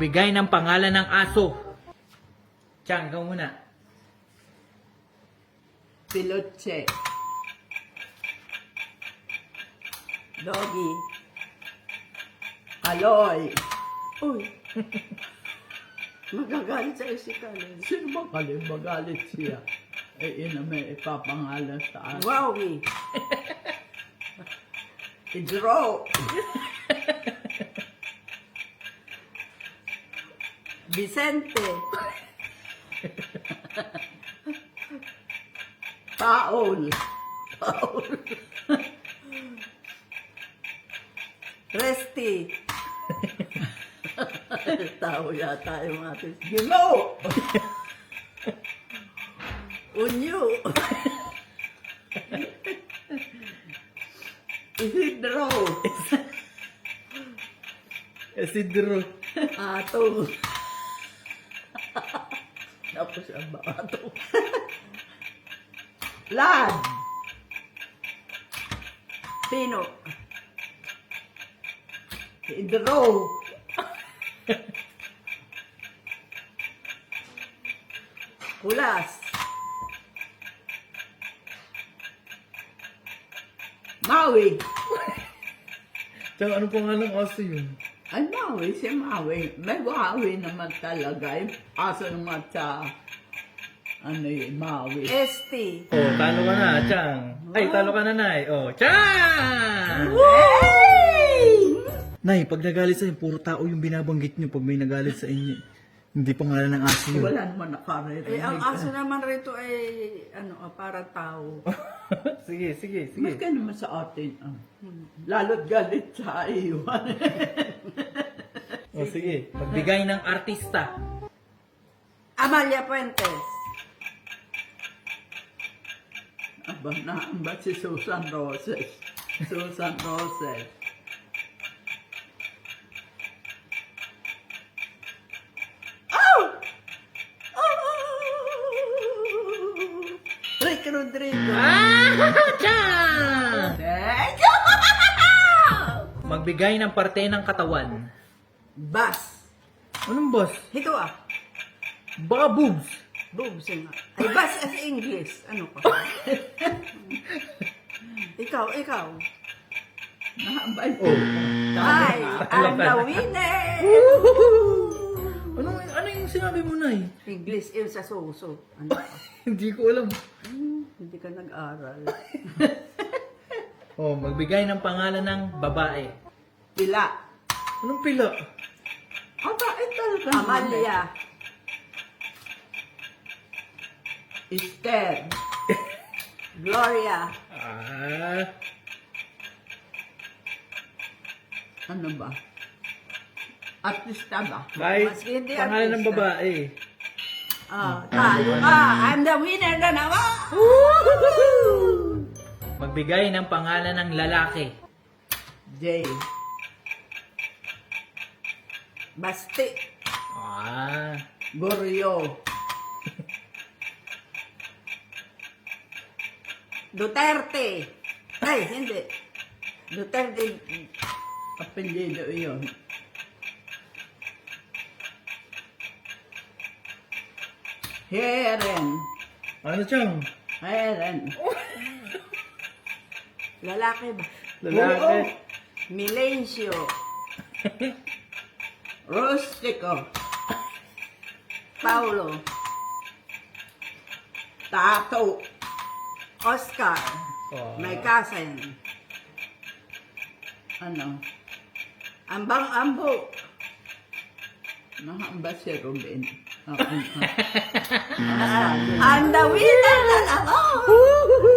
Magbigay ng pangalan ng aso. Chang, ikaw muna. Piloche. Doggy. Aloy. Uy. Magagalit sa si Kalin. Sino ba Kalin? Magalit siya. Eh, ina may ipapangalan sa akin. Wowie. Idro. Vicente. Paul. Paul. Resty. Tao yata yung ating. Gino. Unyo. Isidro. Isidro. Ato. Tapos ang bato. Lad. Pino. Idro. Kulas. Maui. Chang, ano pangalan ng aso yun? Ay, Maui, si Maui. May Maui naman talaga. Aso naman sa, ano yun, Maui. Esti. Oh, talo ka na, Chang. Ay, talo ka na, Nay. Oh, Chang! Nay, pag nagalit sa inyo, puro tao yung binabanggit nyo pag may nagalit sa inyo. Hindi pangalan ng aso yun. Wala naman nakaririnig. Ang aso naman rito ay, parang tao. Sige, sige, Mas sige. ka naman sa atin. Lalo't galit sa iwan. Oh, sige. Pagbigay ng artista. Amalia Puentes. Aba, naamba si Susan Roses. Susan Roses. Rick Rodrigo. Chang! Thank you! Magbigay ng parte ng katawan. Bas. Anong boss? Ito Baka boobs. Boobs nga. Ay, bas as English. Ano pa? ikaw. Naambay. Oh. Ay, Alam I'm ka the na. winner! Ano yung sinabi mo, Nay? English yun sa suso. Ano pa? Hindi ko alam. Hindi ka nag-aral. Oh, magbigay ng pangalan ng babae. Pila. Anong pila? Aba, talaga. Amalia. Esther. Gloria. Ano ba? Artista ba? Kahit Mas hindi pangalan ng artista. babae. Tayo ka. I'm the winner na naman! Magbigay ng pangalan ng lalaki. Jay. Basti. Goryo. Duterte. Ay, hindi. Duterte. Apelyido yun. Heren. Ano, Chang? Heren. Lalaki ba? Lalaki. Milencio. Rustico. Paulo. Tato. Oscar. Oh. May cousin. Ano? Ambang Ambo. Naamba si Ruben. I'm the winner na naman!